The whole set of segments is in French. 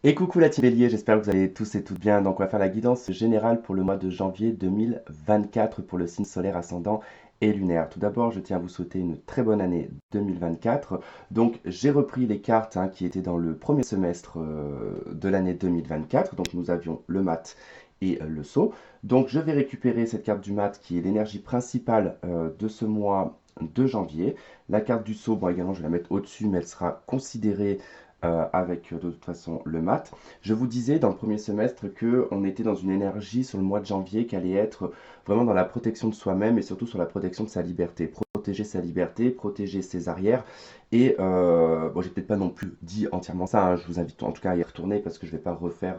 Et coucou la team Bélier, j'espère que vous allez tous et toutes bien. Donc on va faire la guidance générale pour le mois de janvier 2024 pour le signe solaire ascendant et lunaire. Tout d'abord, je tiens à vous souhaiter une très bonne année 2024. Donc j'ai repris les cartes qui étaient dans le premier semestre de l'année 2024. Donc nous avions le mat et le sceau. Donc je vais récupérer cette carte du mat qui est l'énergie principale de ce mois de janvier. La carte du sceau, bon également je vais la mettre au-dessus, mais elle sera considérée avec de toute façon le mat. Je vous disais dans le premier semestre qu'on était dans une énergie sur le mois de janvier qui allait être vraiment dans la protection de soi-même et surtout sur la protection de sa liberté. Protéger sa liberté, protéger ses arrières. Et bon, j'ai peut-être pas non plus dit entièrement ça, hein. Je vous invite en tout cas à y retourner parce que je vais pas refaire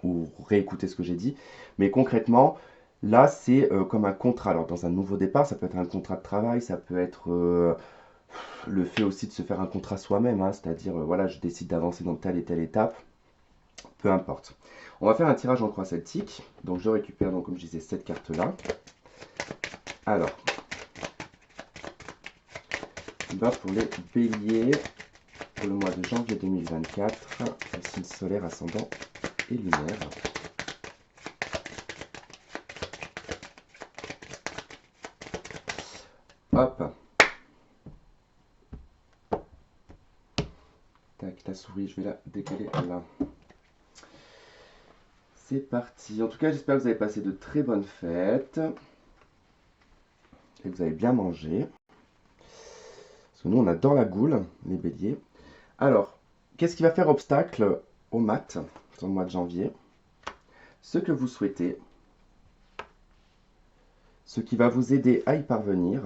ou réécouter ce que j'ai dit. Mais concrètement, là c'est comme un contrat. Alors dans un nouveau départ, ça peut être un contrat de travail, ça peut être le fait aussi de se faire un contrat soi-même, hein, c'est-à-dire, voilà, je décide d'avancer dans telle et telle étape, peu importe. On va faire un tirage en croix celtique. Donc, je récupère, donc, comme je disais, cette carte-là. Alors, on va pour les béliers pour le mois de janvier 2024, le signe solaire ascendant et lunaire. Hop, tac, la souris, je vais la décaler là. C'est parti. En tout cas, j'espère que vous avez passé de très bonnes fêtes et que vous avez bien mangé. Parce que nous, on adore la goule, les béliers. Alors, qu'est-ce qui va faire obstacle au mat sur le mois de janvier? Ce que vous souhaitez, ce qui va vous aider à y parvenir,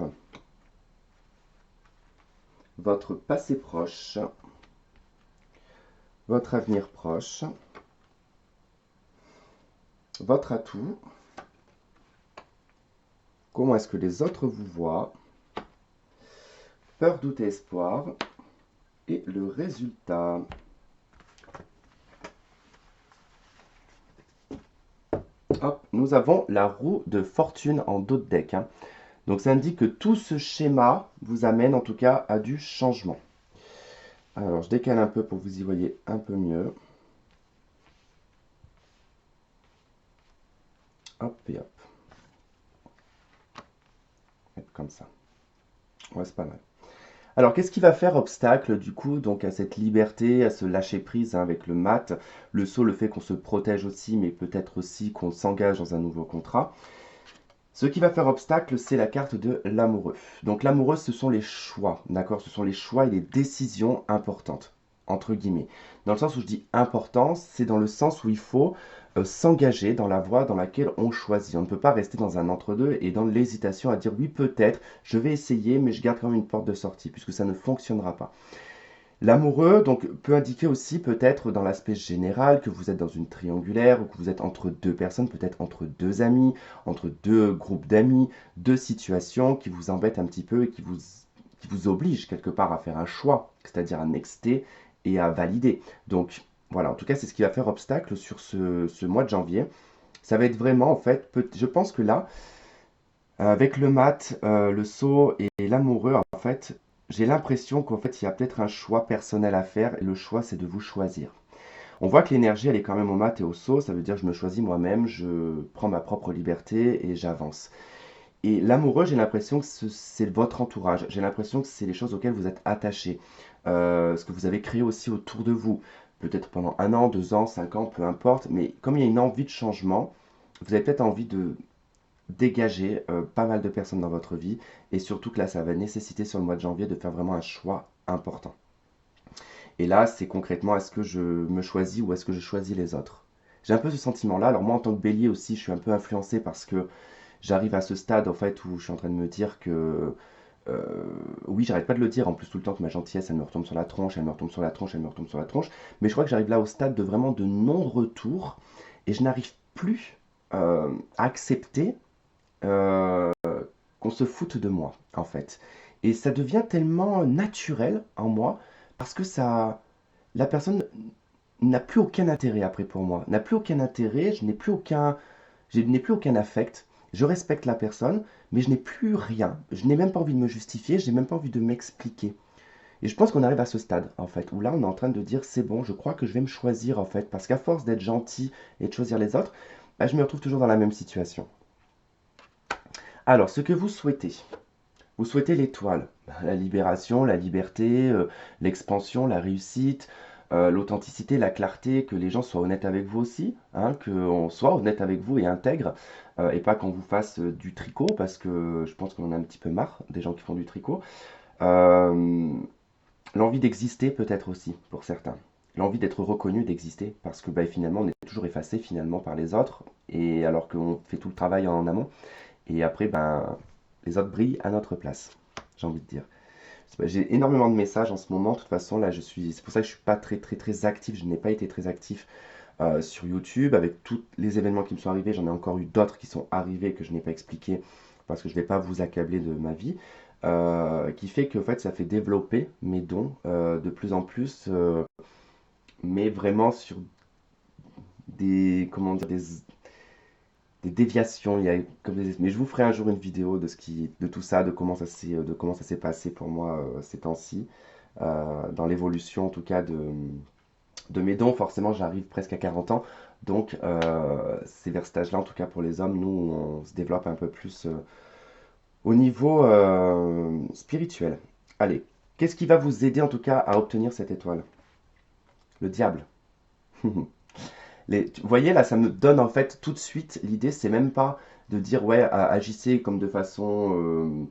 votre passé proche, votre avenir proche, votre atout, comment est-ce que les autres vous voient, peur, doute et espoir, et le résultat. Hop, nous avons la roue de fortune en dos de deck, hein. Donc ça indique que tout ce schéma vous amène en tout cas à du changement. Alors je décale un peu pour que vous y voyez un peu mieux. Hop et hop. Comme ça. Ouais, c'est pas mal. Alors, qu'est-ce qui va faire obstacle du coup donc à cette liberté, à ce lâcher prise, hein, avec le mat, le saut, le fait qu'on se protège aussi, mais peut-être aussi qu'on s'engage dans un nouveau contrat. Ce qui va faire obstacle, c'est la carte de l'amoureux. Donc l'amoureux, ce sont les choix, d'accord? Ce sont les choix et les décisions importantes, entre guillemets. Dans le sens où je dis importance, c'est dans le sens où il faut s'engager dans la voie dans laquelle on choisit. On ne peut pas rester dans un entre-deux et dans l'hésitation à dire oui, peut-être, je vais essayer, mais je garde quand même une porte de sortie, puisque ça ne fonctionnera pas. L'amoureux donc peut indiquer aussi peut-être dans l'aspect général que vous êtes dans une triangulaire ou que vous êtes entre deux personnes, peut-être entre deux amis, entre deux groupes d'amis, deux situations qui vous embêtent un petit peu et qui vous obligent quelque part à faire un choix, c'est-à-dire à nexter et à valider. Donc voilà, en tout cas c'est ce qui va faire obstacle sur ce mois de janvier. Ça va être vraiment en fait, je pense que là, avec le mat, le saut et l'amoureux, en fait, j'ai l'impression qu'en fait, il y a peut-être un choix personnel à faire et le choix, c'est de vous choisir. On voit que l'énergie, elle est quand même au mat et au saut, ça veut dire je me choisis moi-même, je prends ma propre liberté et j'avance. Et l'amoureux, j'ai l'impression que c'est votre entourage, j'ai l'impression que c'est les choses auxquelles vous êtes attachés, ce que vous avez créé aussi autour de vous, peut-être pendant 1 an, 2 ans, 5 ans, peu importe, mais comme il y a une envie de changement, vous avez peut-être envie de dégager pas mal de personnes dans votre vie et surtout que là, ça va nécessiter sur le mois de janvier de faire vraiment un choix important. Et là, c'est concrètement, est-ce que je me choisis ou est-ce que je choisis les autres? J'ai un peu ce sentiment-là. Alors moi, en tant que bélier aussi, je suis un peu influencé parce que j'arrive à ce stade en fait où je suis en train de me dire que euh, oui, j'arrête pas de le dire en plus tout le temps que ma gentillesse, elle me retombe sur la tronche, elle me retombe sur la tronche, elle me retombe sur la tronche. Mais je crois que j'arrive là au stade de vraiment de non-retour et je n'arrive plus à accepter euh, qu'on se foute de moi, en fait. Et ça devient tellement naturel en moi parce que ça, la personne n'a plus aucun intérêt après pour moi, n'a plus aucun intérêt, je n'ai plus aucun affect. Je respecte la personne, mais je n'ai plus rien. Je n'ai même pas envie de me justifier, je n'ai même pas envie de m'expliquer. Et je pense qu'on arrive à ce stade, en fait, où là, on est en train de dire, c'est bon, je crois que je vais me choisir, en fait, parce qu'à force d'être gentil et de choisir les autres, bah, je me retrouve toujours dans la même situation. Alors, ce que vous souhaitez l'étoile, la libération, la liberté, l'expansion, la réussite, l'authenticité, la clarté, que les gens soient honnêtes avec vous aussi, hein, qu'on soit honnête avec vous et intègre, et pas qu'on vous fasse du tricot, parce que je pense qu'on en a un petit peu marre des gens qui font du tricot. Euh, L'envie d'exister peut-être aussi pour certains. L'envie d'être reconnu, d'exister, parce que bah, finalement on est toujours effacé finalement par les autres, et alors qu'on fait tout le travail en amont, et après ben, les autres brillent à notre place, j'ai envie de dire. J'ai énormément de messages en ce moment, de toute façon là c'est pour ça que je suis pas très actif, je n'ai pas été très actif sur YouTube, avec tous les événements qui me sont arrivés, j'en ai encore eu d'autres qui sont arrivés que je n'ai pas expliqué parce que je ne vais pas vous accabler de ma vie, qui fait que en fait, ça fait développer mes dons de plus en plus, mais vraiment sur des, comment dire, des déviations. Mais je vous ferai un jour une vidéo de tout ça, de comment ça s'est passé pour moi ces temps-ci, dans l'évolution en tout cas de mes dons. Forcément, j'arrive presque à 40 ans. Donc, c'est vers cet âge-là, en tout cas pour les hommes, nous, on se développe un peu plus au niveau spirituel. Allez, qu'est-ce qui va vous aider en tout cas à obtenir cette étoile? Le diable. Vous voyez, là, ça me donne en fait tout de suite l'idée, c'est même pas de dire, ouais, agissez comme de façon,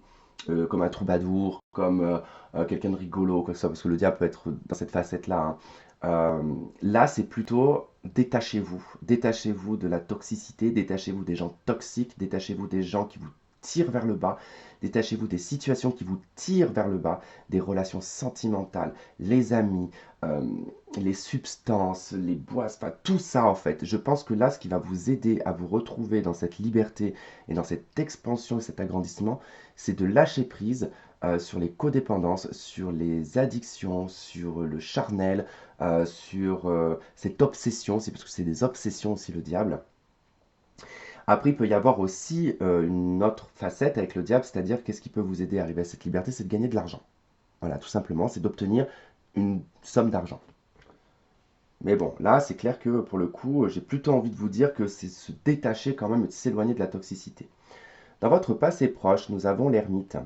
comme un troubadour, comme quelqu'un de rigolo, quoi que ce soit, parce que le diable peut être dans cette facette-là, hein. Là, c'est plutôt détachez-vous. Détachez-vous de la toxicité, détachez-vous des gens toxiques, détachez-vous des gens qui vous tirent vers le bas, détachez-vous des situations qui vous tirent vers le bas, des relations sentimentales, les amis, euh, les substances, les boissons, enfin tout ça en fait. Je pense que là, ce qui va vous aider à vous retrouver dans cette liberté et dans cette expansion et cet agrandissement, c'est de lâcher prise sur les codépendances, sur les addictions, sur le charnel, sur cette obsession, c'est parce que c'est des obsessions aussi le diable. Après, il peut y avoir aussi une autre facette avec le diable, c'est-à-dire qu'est-ce qui peut vous aider à arriver à cette liberté, c'est de gagner de l'argent. Voilà, tout simplement, c'est d'obtenir une somme d'argent. Mais bon, là, c'est clair que pour le coup, j'ai plutôt envie de vous dire que c'est se détacher quand même et de s'éloigner de la toxicité. Dans votre passé proche, nous avons l'ermite.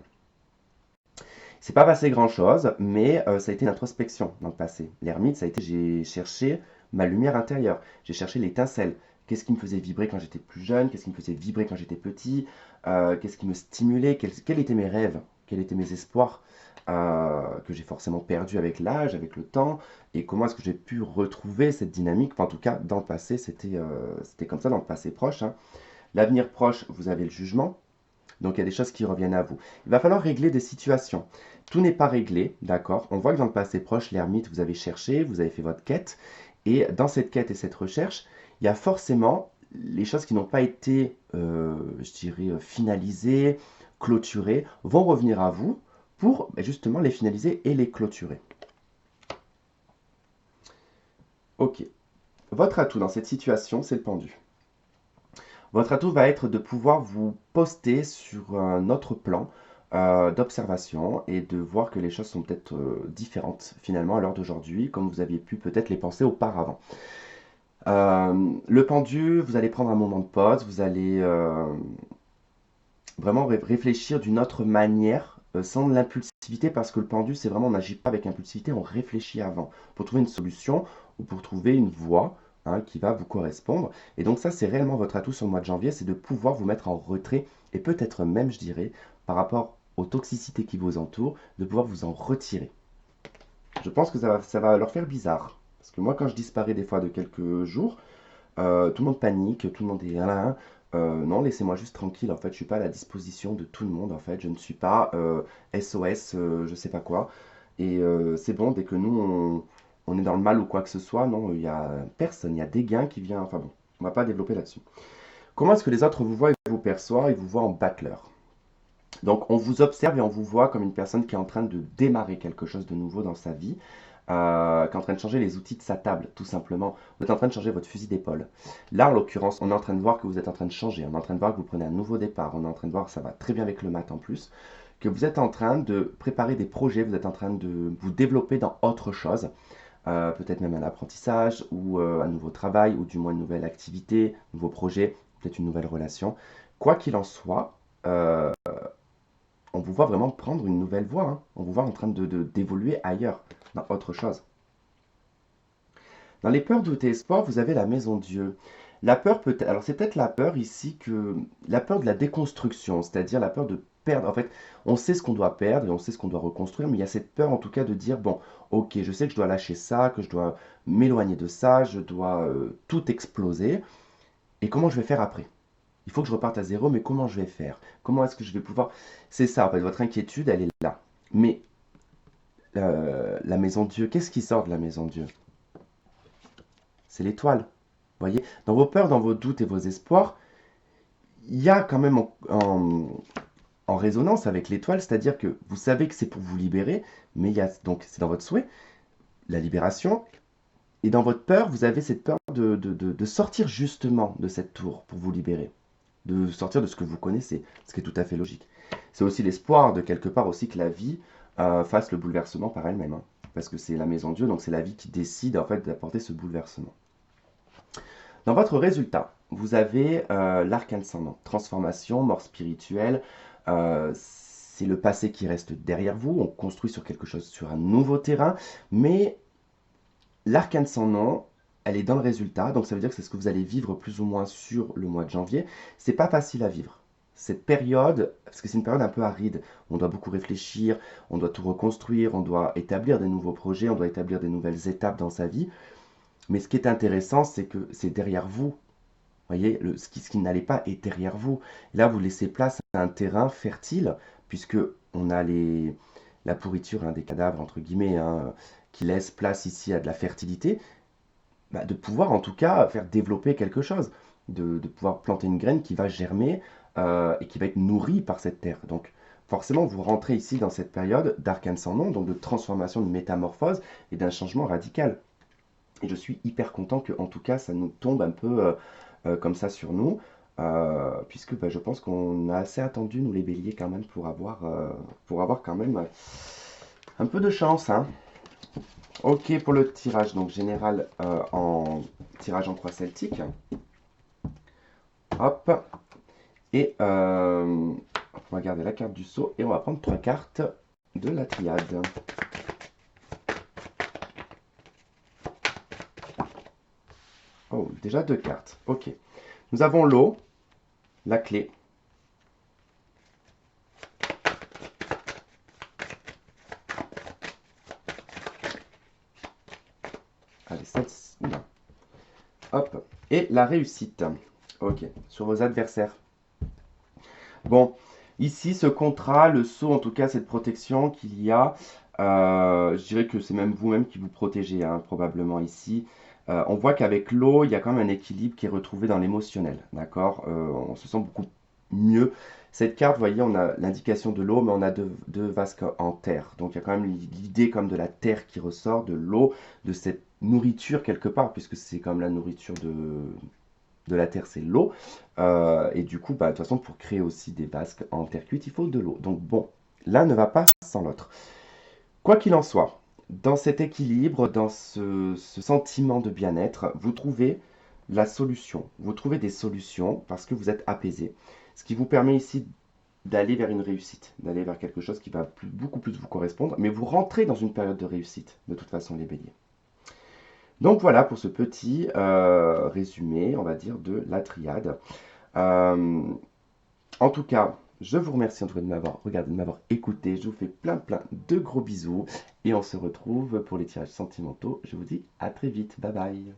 C'est pas passé grand-chose, mais ça a été une introspection dans le passé. L'ermite, ça a été, j'ai cherché ma lumière intérieure, j'ai cherché l'étincelle. Qu'est-ce qui me faisait vibrer quand j'étais plus jeune? Qu'est-ce qui me faisait vibrer quand j'étais petit? Qu'est-ce qui me stimulait? Quels étaient mes rêves? Quels étaient mes espoirs que j'ai forcément perdu avec l'âge, avec le temps? Et comment est-ce que j'ai pu retrouver cette dynamique? Enfin, en tout cas, dans le passé, c'était comme ça dans le passé proche, hein. L'avenir proche, vous avez le jugement. Donc il y a des choses qui reviennent à vous. Il va falloir régler des situations. Tout n'est pas réglé, d'accord? On voit que dans le passé proche, l'ermite, vous avez cherché, vous avez fait votre quête. Et dans cette quête et cette recherche, il y a forcément les choses qui n'ont pas été, je dirais, finalisées, clôturées, vont revenir à vous pour justement les finaliser et les clôturer. Ok. Votre atout dans cette situation, c'est le pendu. Votre atout va être de pouvoir vous poster sur un autre plan d'observation et de voir que les choses sont peut-être différentes finalement à l'heure d'aujourd'hui, comme vous aviez pu peut-être les penser auparavant. Le pendu, vous allez prendre un moment de pause, vous allez vraiment réfléchir d'une autre manière, sans de l'impulsivité, parce que le pendu, c'est vraiment, on n'agit pas avec impulsivité, on réfléchit avant, pour trouver une solution ou pour trouver une voie, hein, qui va vous correspondre. Et donc ça, c'est réellement votre atout sur le mois de janvier, c'est de pouvoir vous mettre en retrait, et peut-être même, je dirais, par rapport aux toxicités qui vous entourent, de pouvoir vous en retirer. Je pense que ça va leur faire bizarre. Parce que moi, quand je disparais des fois de quelques jours, tout le monde panique, tout le monde est là. Non, laissez-moi juste tranquille. En fait, je suis pas à la disposition de tout le monde. En fait, je ne suis pas SOS, je sais pas quoi. Et c'est bon, dès que nous on est dans le mal ou quoi que ce soit, non, il y a personne, il y a des gains qui viennent. Enfin bon, on va pas développer là-dessus. Comment est-ce que les autres vous voient et vous perçoivent? Ils vous voient en battleur. Donc, on vous observe et on vous voit comme une personne qui est en train de démarrer quelque chose de nouveau dans sa vie, qui est en train de changer les outils de sa table, tout simplement. Vous êtes en train de changer votre fusil d'épaule. Là, en l'occurrence, on est en train de voir que vous êtes en train de changer. On est en train de voir que vous prenez un nouveau départ. On est en train de voir que ça va très bien avec le mat en plus, que vous êtes en train de préparer des projets, vous êtes en train de vous développer dans autre chose, peut-être même un apprentissage ou un nouveau travail ou du moins une nouvelle activité, un nouveau projet, peut-être une nouvelle relation. Quoi qu'il en soit, on vous voit vraiment prendre une nouvelle voie, hein. On vous voit en train d'évoluer ailleurs, dans autre chose. Dans les peurs, doutes et espoirs, vous avez la maison Dieu. La peur peut-être, alors c'est peut-être la peur ici que, la peur de la déconstruction, c'est-à-dire la peur de perdre. En fait, on sait ce qu'on doit perdre et on sait ce qu'on doit reconstruire, mais il y a cette peur en tout cas de dire, bon, ok, je sais que je dois lâcher ça, que je dois m'éloigner de ça, je dois tout exploser, et comment je vais faire après? Il faut que je reparte à zéro, mais comment je vais faire? Comment est-ce que je vais pouvoir... C'est ça, en fait, votre inquiétude, elle est là. Mais la maison Dieu, qu'est-ce qui sort de la maison Dieu? C'est l'étoile. Voyez, dans vos peurs, dans vos doutes et vos espoirs, il y a quand même en résonance avec l'étoile, c'est-à-dire que vous savez que c'est pour vous libérer, mais il y a donc c'est dans votre souhait, la libération, et dans votre peur, vous avez cette peur de sortir justement de cette tour pour vous libérer, de sortir de ce que vous connaissez, ce qui est tout à fait logique. C'est aussi l'espoir de quelque part aussi que la vie fasse le bouleversement par elle-même, hein, parce que c'est la maison Dieu, donc c'est la vie qui décide en fait d'apporter ce bouleversement. Dans votre résultat, vous avez l'arcane sans nom, transformation, mort spirituelle. C'est le passé qui reste derrière vous. On construit sur quelque chose, sur un nouveau terrain. Mais l'arcane sans nom, elle est dans le résultat. Donc ça veut dire que c'est ce que vous allez vivre plus ou moins sur le mois de janvier. C'est pas facile à vivre. Cette période, parce que c'est une période un peu aride, on doit beaucoup réfléchir, on doit tout reconstruire, on doit établir des nouveaux projets, on doit établir des nouvelles étapes dans sa vie. Mais ce qui est intéressant, c'est que c'est derrière vous. Voyez, ce qui n'allait pas est derrière vous. Et là, vous laissez place à un terrain fertile, puisque on a la pourriture, hein, des cadavres, entre guillemets, hein, qui laisse place ici à de la fertilité, bah, de pouvoir en tout cas faire développer quelque chose, de pouvoir planter une graine qui va germer et qui va être nourrie par cette terre. Donc forcément, vous rentrez ici dans cette période d'arcane sans nom, donc de transformation, de métamorphose et d'un changement radical. Et je suis hyper content que, en tout cas, ça nous tombe un peu comme ça sur nous, puisque bah, je pense qu'on a assez attendu, nous les béliers, quand même, pour avoir quand même un peu de chance, hein. Ok pour le tirage donc général en tirage en croix celtique. Hop. Et on va garder la carte du sceau et on va prendre 3 cartes de la triade. Oh, déjà 2 cartes. Ok. Nous avons l'eau, la clé. Allez, celle-ci. Hop. Et la réussite. Ok. Sur vos adversaires. Bon, ici, ce contrat, le sceau, en tout cas, cette protection qu'il y a, je dirais que c'est même vous-même qui vous protégez, hein, probablement ici. On voit qu'avec l'eau, il y a quand même un équilibre qui est retrouvé dans l'émotionnel, d'accord? On se sent beaucoup mieux. Cette carte, vous voyez, on a l'indication de l'eau, mais on a deux vasques en terre. Donc il y a quand même l'idée comme de la terre qui ressort, de l'eau, de cette nourriture quelque part, puisque c'est comme la nourriture de la terre, c'est l'eau. Et du coup, bah, de toute façon, pour créer aussi des vasques en terre cuite, il faut de l'eau. Donc bon, l'un ne va pas sans l'autre. Quoi qu'il en soit, dans cet équilibre, dans ce sentiment de bien-être, vous trouvez la solution. Vous trouvez des solutions parce que vous êtes apaisé. Ce qui vous permet ici d'aller vers une réussite, d'aller vers quelque chose qui va beaucoup plus vous correspondre. Mais vous rentrez dans une période de réussite, de toute façon, les béliers. Donc voilà pour ce petit résumé, on va dire, de la triade. Euh, En tout cas, je vous remercie en tout cas de m'avoir regardé, de m'avoir écouté. Je vous fais plein de gros bisous et on se retrouve pour les tirages sentimentaux. Je vous dis à très vite. Bye bye.